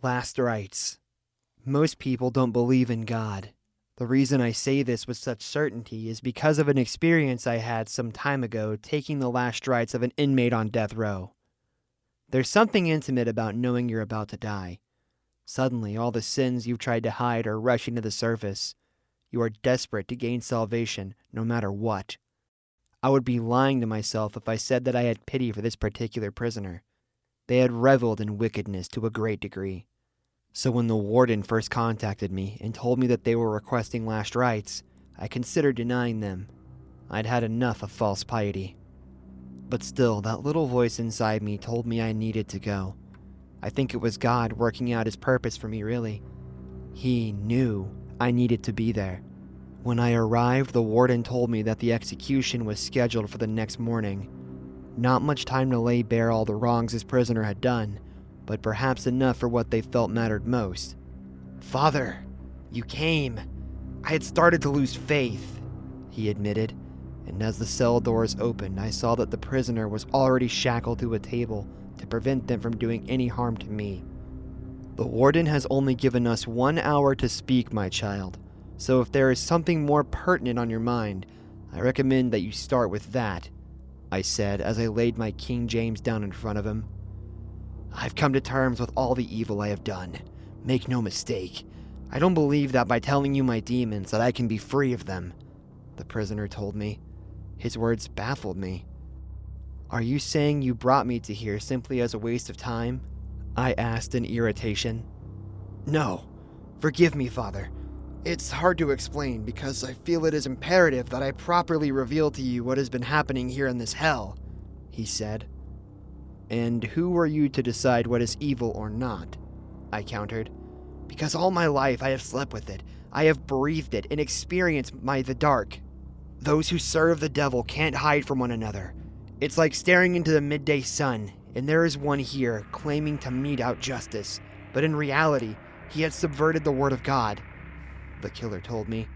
Last rites. Most people don't believe in God. The reason I say this with such certainty is because of an experience I had some time ago taking the last rites of an inmate on death row. There's something intimate about knowing you're about to die. Suddenly, all the sins you've tried to hide are rushing to the surface. You are desperate to gain salvation, no matter what. I would be lying to myself if I said that I had pity for this particular prisoner. They had reveled in wickedness to a great degree. So when the warden first contacted me and told me that they were requesting last rites, I considered denying them. I'd had enough of false piety. But still, that little voice inside me told me I needed to go. I think it was God working out his purpose for me, really. He knew I needed to be there. When I arrived, the warden told me that the execution was scheduled for the next morning. Not much time to lay bare all the wrongs his prisoner had done, but perhaps enough for what they felt mattered most. "Father, you came. I had started to lose faith," he admitted, and as the cell doors opened, I saw that the prisoner was already shackled to a table to prevent them from doing any harm to me. "The warden has only given us 1 hour to speak, my child, so if there is something more pertinent on your mind, I recommend that you start with that," I said as I laid my King James down in front of him. "I've come to terms with all the evil I have done. Make no mistake. I don't believe that by telling you my demons that I can be free of them," the prisoner told me. His words baffled me. "Are you saying you brought me to here simply as a waste of time?" I asked in irritation. "No. Forgive me, Father. It's hard to explain because I feel it is imperative that I properly reveal to you what has been happening here in this hell," he said. "And who are you to decide what is evil or not?" I countered. "Because all my life I have slept with it. I have breathed it and experienced the dark. Those who serve the devil can't hide from one another. It's like staring into the midday sun, and there is one here claiming to mete out justice, but in reality, he has subverted the word of God," the killer told me.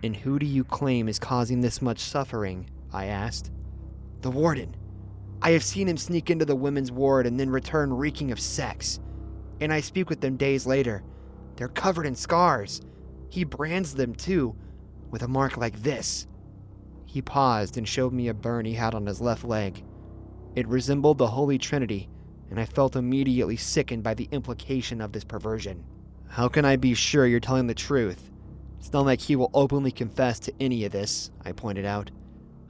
"And who do you claim is causing this much suffering?" I asked. "The warden. I have seen him sneak into the women's ward and then return reeking of sex. And I speak with them days later. They're covered in scars. He brands them, too, with a mark like this." He paused and showed me a burn he had on his left leg. It resembled the Holy Trinity, and I felt immediately sickened by the implication of this perversion. "How can I be sure you're telling the truth? It's not like he will openly confess to any of this," I pointed out.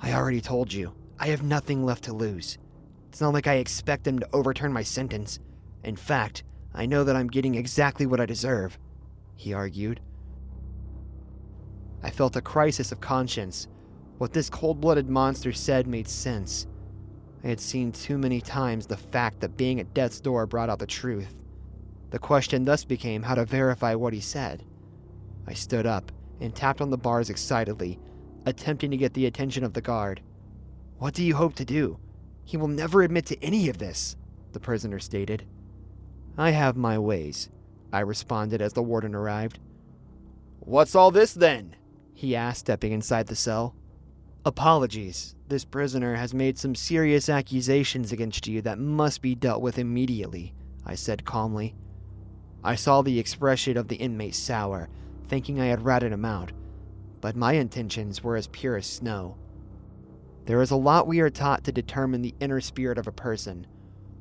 "I already told you. I have nothing left to lose. It's not like I expect him to overturn my sentence. In fact, I know that I'm getting exactly what I deserve," he argued. I felt a crisis of conscience. What this cold-blooded monster said made sense. I had seen too many times the fact that being at death's door brought out the truth. The question thus became how to verify what he said. I stood up and tapped on the bars excitedly, attempting to get the attention of the guard. "What do you hope to do? He will never admit to any of this," the prisoner stated. "I have my ways," I responded as the warden arrived. "What's all this then?" he asked, stepping inside the cell. "Apologies. This prisoner has made some serious accusations against you that must be dealt with immediately," I said calmly. I saw the expression of the inmate sour, thinking I had ratted him out, but my intentions were as pure as snow. There is a lot we are taught to determine the inner spirit of a person.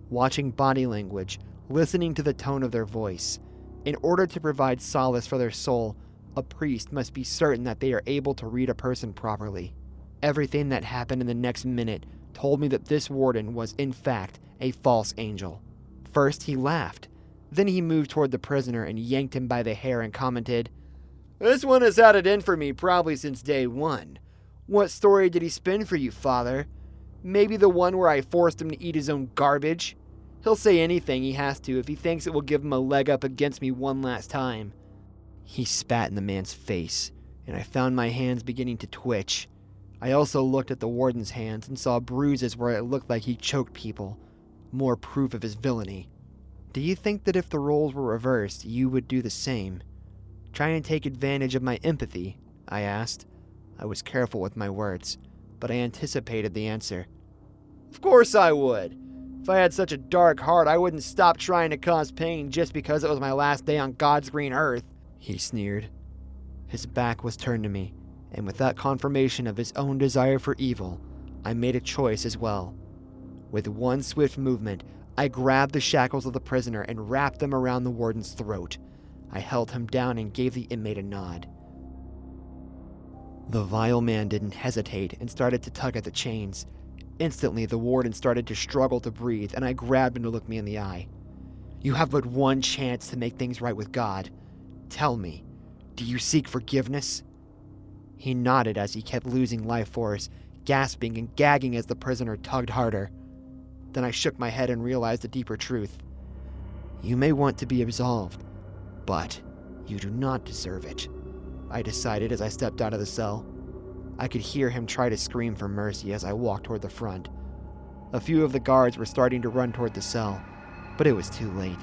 Watching body language, listening to the tone of their voice. In order to provide solace for their soul, a priest must be certain that they are able to read a person properly. Everything that happened in the next minute told me that this warden was, in fact, a false angel. First, he laughed. Then he moved toward the prisoner and yanked him by the hair and commented, "This one has had it in for me probably since day one. What story did he spin for you, Father? Maybe the one where I forced him to eat his own garbage? He'll say anything he has to if he thinks it will give him a leg up against me one last time." He spat in the man's face, and I found my hands beginning to twitch. I also looked at the warden's hands and saw bruises where it looked like he choked people. More proof of his villainy. "Do you think that if the roles were reversed, you would do the same? Try and take advantage of my empathy?" I asked. I was careful with my words, but I anticipated the answer. "Of course I would. If I had such a dark heart, I wouldn't stop trying to cause pain just because it was my last day on God's green earth," he sneered. His back was turned to me, and with that confirmation of his own desire for evil, I made a choice as well. With one swift movement, I grabbed the shackles of the prisoner and wrapped them around the warden's throat. I held him down and gave the inmate a nod. The vile man didn't hesitate and started to tug at the chains. Instantly, the warden started to struggle to breathe, and I grabbed him to look me in the eye. "You have but one chance to make things right with God. Tell me, do you seek forgiveness?" He nodded as he kept losing life force, gasping and gagging as the prisoner tugged harder. Then I shook my head and realized a deeper truth. "You may want to be absolved, but you do not deserve it," I decided as I stepped out of the cell. I could hear him try to scream for mercy as I walked toward the front. A few of the guards were starting to run toward the cell, but it was too late.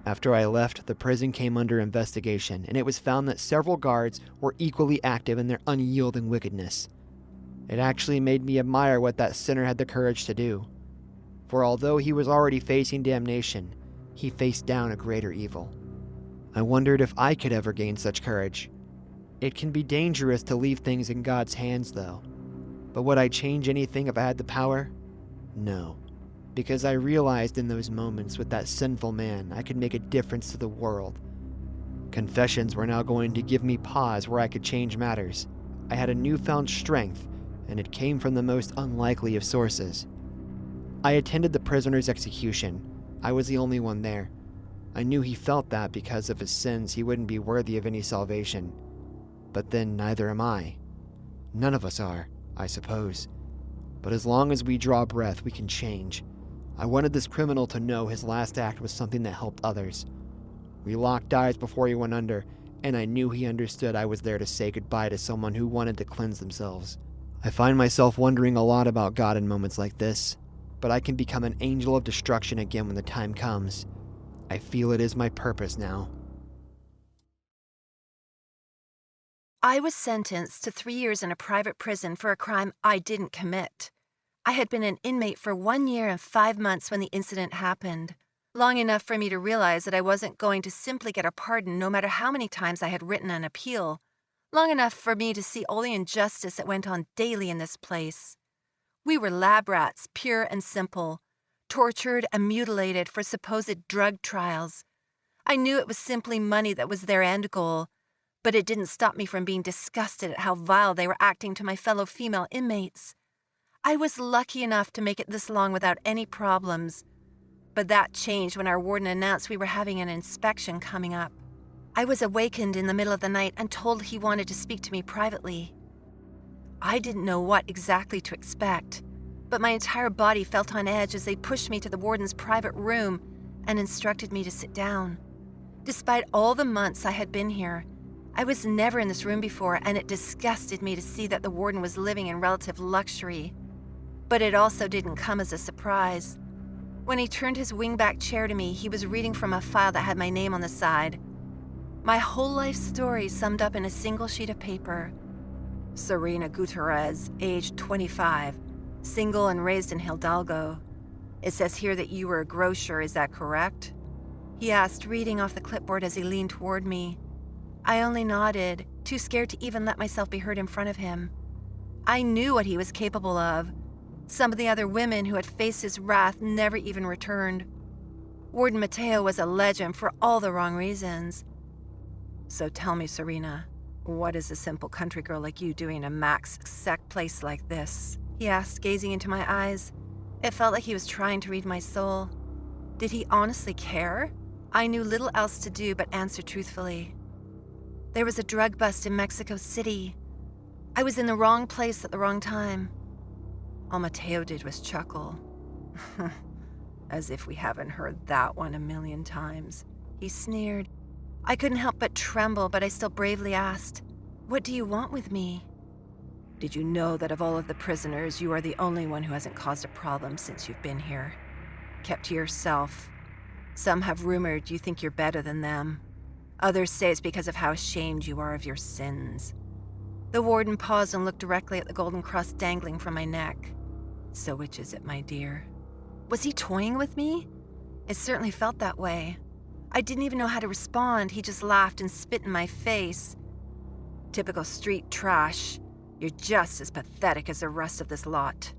After I left, the prison came under investigation, and it was found that several guards were equally active in their unyielding wickedness. It actually made me admire what that sinner had the courage to do. For although he was already facing damnation, he faced down a greater evil. I wondered if I could ever gain such courage. It can be dangerous to leave things in God's hands, though. But would I change anything if I had the power? No. Because I realized in those moments with that sinful man, I could make a difference to the world. Confessions were now going to give me pause where I could change matters. I had a newfound strength, and it came from the most unlikely of sources. I attended the prisoner's execution. I was the only one there. I knew he felt that because of his sins he wouldn't be worthy of any salvation. But then neither am I. None of us are, I suppose. But as long as we draw breath, we can change. I wanted this criminal to know his last act was something that helped others. We locked eyes before he went under, and I knew he understood I was there to say goodbye to someone who wanted to cleanse themselves. I find myself wondering a lot about God in moments like this, but I can become an angel of destruction again when the time comes. I feel it is my purpose now. I was sentenced to 3 years in a private prison for a crime I didn't commit. I had been an inmate for 1 year and 5 months when the incident happened, long enough for me to realize that I wasn't going to simply get a pardon no matter how many times I had written an appeal, long enough for me to see all the injustice that went on daily in this place. We were lab rats, pure and simple, tortured and mutilated for supposed drug trials. I knew it was simply money that was their end goal, but it didn't stop me from being disgusted at how vile they were acting to my fellow female inmates. I was lucky enough to make it this long without any problems, but that changed when our warden announced we were having an inspection coming up. I was awakened in the middle of the night and told he wanted to speak to me privately. I didn't know what exactly to expect, but my entire body felt on edge as they pushed me to the warden's private room and instructed me to sit down. Despite all the months I had been here, I was never in this room before, and it disgusted me to see that the warden was living in relative luxury. But it also didn't come as a surprise. When he turned his wingback chair to me, he was reading from a file that had my name on the side. My whole life story summed up in a single sheet of paper. Serena Gutierrez, age 25, single and raised in Hidalgo. It says here that you were a grocer, is that correct? He asked, reading off the clipboard as he leaned toward me. I only nodded, too scared to even let myself be heard in front of him. I knew what he was capable of. Some of the other women who had faced his wrath never even returned. Warden Mateo was a legend for all the wrong reasons. So tell me, Serena, what is a simple country girl like you doing in a max-sec place like this? He asked, gazing into my eyes. It felt like he was trying to read my soul. Did he honestly care? I knew little else to do but answer truthfully. There was a drug bust in Mexico City. I was in the wrong place at the wrong time. All Mateo did was chuckle. As if we haven't heard that one a million times. He sneered. I couldn't help but tremble, but I still bravely asked, "What do you want with me?" Did you know that of all of the prisoners, you are the only one who hasn't caused a problem since you've been here? Kept to yourself. Some have rumored you think you're better than them. Others say it's because of how ashamed you are of your sins. The warden paused and looked directly at the golden cross dangling from my neck. So which is it, my dear? Was he toying with me? It certainly felt that way. I didn't even know how to respond. He just laughed and spit in my face. Typical street trash. You're just as pathetic as the rest of this lot.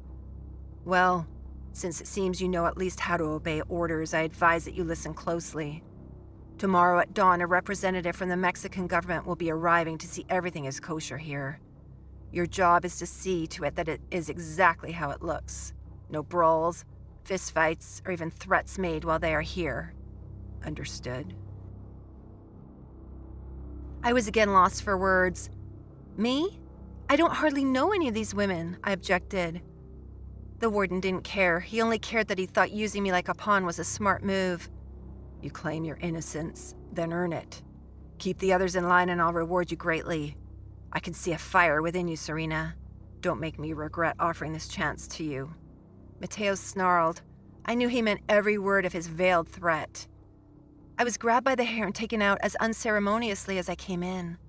Well, since it seems you know at least how to obey orders, I advise that you listen closely. Tomorrow at dawn, a representative from the Mexican government will be arriving to see everything is kosher here. Your job is to see to it that it is exactly how it looks. No brawls, fistfights, or even threats made while they are here. Understood? I was again lost for words. Me? I don't hardly know any of these women, I objected. The warden didn't care. He only cared that he thought using me like a pawn was a smart move. You claim your innocence, then earn it. Keep the others in line and I'll reward you greatly. I can see a fire within you, Serena. Don't make me regret offering this chance to you. Mateo snarled. I knew he meant every word of his veiled threat. I was grabbed by the hair and taken out as unceremoniously as I came in.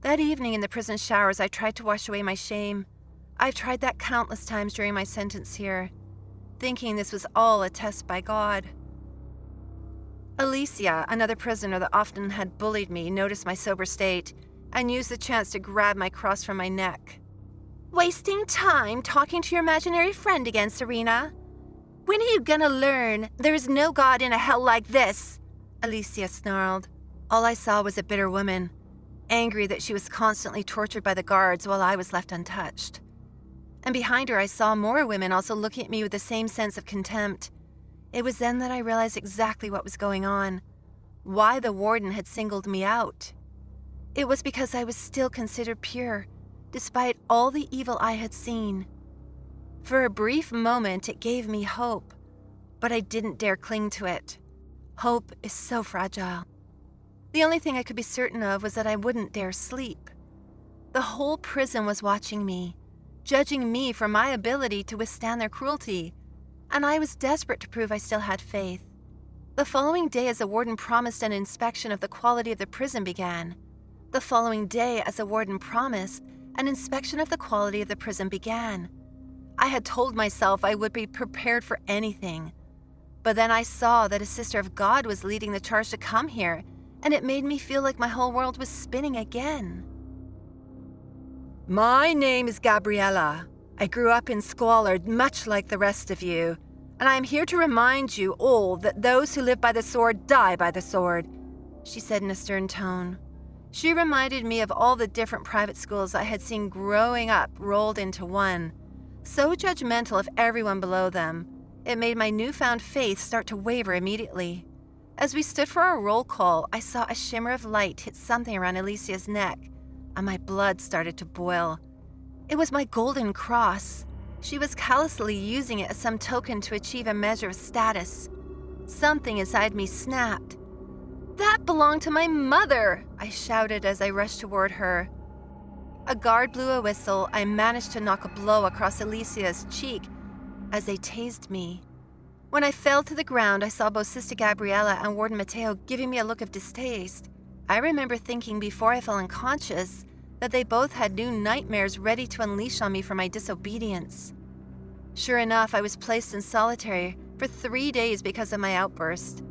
That evening in the prison showers, I tried to wash away my shame. I've tried that countless times during my sentence here, thinking this was all a test by God. Alicia, another prisoner that often had bullied me, noticed my sober state and used the chance to grab my cross from my neck. Wasting time talking to your imaginary friend again, Serena? When are you gonna learn there is no God in a hell like this? Alicia snarled. All I saw was a bitter woman, angry that she was constantly tortured by the guards while I was left untouched. And behind her I saw more women also looking at me with the same sense of contempt. It was then that I realized exactly what was going on, why the warden had singled me out. It was because I was still considered pure, despite all the evil I had seen. For a brief moment it gave me hope, but I didn't dare cling to it. Hope is so fragile. The only thing I could be certain of was that I wouldn't dare sleep. The whole prison was watching me, judging me for my ability to withstand their cruelty, and I was desperate to prove I still had faith. The following day, as the warden promised, an inspection of the quality of the prison began. The following day, as the warden promised, an inspection of the quality of the prison began. I had told myself I would be prepared for anything, but then I saw that a sister of God was leading the charge to come here, and it made me feel like my whole world was spinning again. My name is Gabriella. I grew up in squalor, much like the rest of you, and I am here to remind you all that those who live by the sword die by the sword, she said in a stern tone. She reminded me of all the different private schools I had seen growing up rolled into one, so judgmental of everyone below them. It made my newfound faith start to waver immediately. As we stood for our roll call, I saw a shimmer of light hit something around Alicia's neck, and my blood started to boil. It was my golden cross. She was callously using it as some token to achieve a measure of status. Something inside me snapped. That belonged to my mother, I shouted as I rushed toward her. A guard blew a whistle. I managed to knock a blow across Alicia's cheek as they tased me. When I fell to the ground, I saw both Sister Gabriella and Warden Mateo giving me a look of distaste. I remember thinking before I fell unconscious that they both had new nightmares ready to unleash on me for my disobedience. Sure enough, I was placed in solitary for 3 days because of my outburst.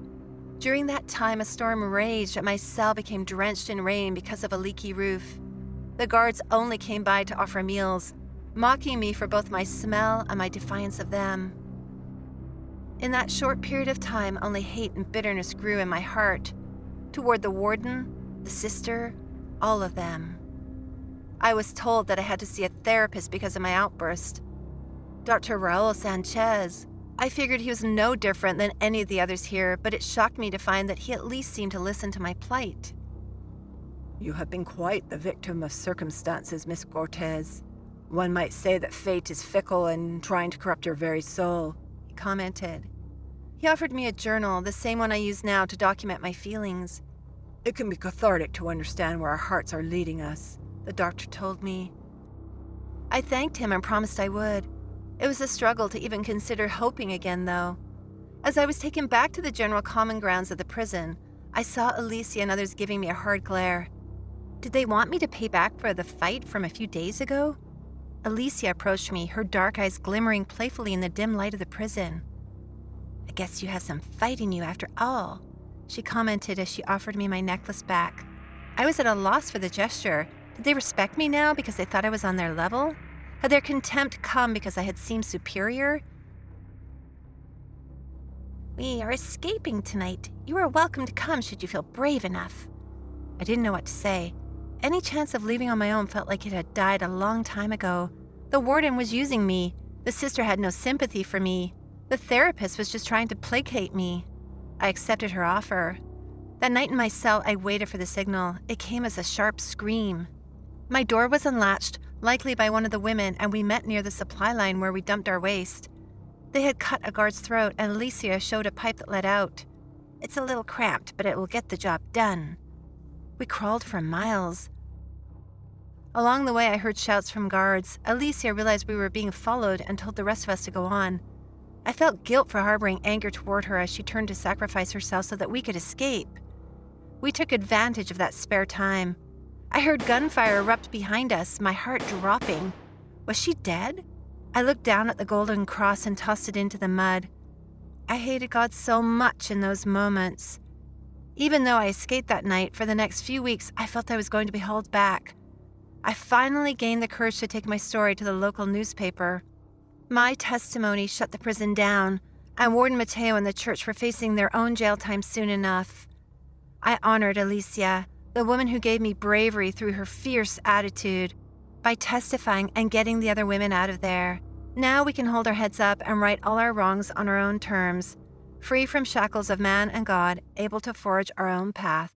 During that time, a storm raged and my cell became drenched in rain because of a leaky roof. The guards only came by to offer meals, mocking me for both my smell and my defiance of them. In that short period of time, only hate and bitterness grew in my heart, toward the warden, the sister, all of them. I was told that I had to see a therapist because of my outburst. Dr. Raul Sanchez. I figured he was no different than any of the others here, but it shocked me to find that he at least seemed to listen to my plight. You have been quite the victim of circumstances, Miss Cortez. One might say that fate is fickle and trying to corrupt your very soul, he commented. He offered me a journal, the same one I use now to document my feelings. It can be cathartic to understand where our hearts are leading us, the doctor told me. I thanked him and promised I would. It was a struggle to even consider hoping again, though. As I was taken back to the general common grounds of the prison, I saw Alicia and others giving me a hard glare. Did they want me to pay back for the fight from a few days ago? Alicia approached me, her dark eyes glimmering playfully in the dim light of the prison. I guess you have some fight in you after all, she commented as she offered me my necklace back. I was at a loss for the gesture. Did they respect me now because they thought I was on their level? Had their contempt come because I had seemed superior? We are escaping tonight. You are welcome to come should you feel brave enough. I didn't know what to say. Any chance of leaving on my own felt like it had died a long time ago. The warden was using me. The sister had no sympathy for me. The therapist was just trying to placate me. I accepted her offer. That night in my cell, I waited for the signal. It came as a sharp scream. My door was unlatched, likely by one of the women, and we met near the supply line where we dumped our waste. They had cut a guard's throat, and Alicia showed a pipe that led out. It's a little cramped, but it will get the job done. We crawled for miles. Along the way, I heard shouts from guards. Alicia realized we were being followed and told the rest of us to go on. I felt guilt for harboring anger toward her as she turned to sacrifice herself so that we could escape. We took advantage of that spare time. I heard gunfire erupt behind us, my heart dropping. Was she dead? I looked down at the golden cross and tossed it into the mud. I hated God so much in those moments. Even though I escaped that night, for the next few weeks, I felt I was going to be hauled back. I finally gained the courage to take my story to the local newspaper. My testimony shut the prison down, and Warden Mateo and the church were facing their own jail time soon enough. I honored Alicia, the woman who gave me bravery through her fierce attitude, by testifying and getting the other women out of there. Now we can hold our heads up and right all our wrongs on our own terms, free from shackles of man and God, able to forge our own path.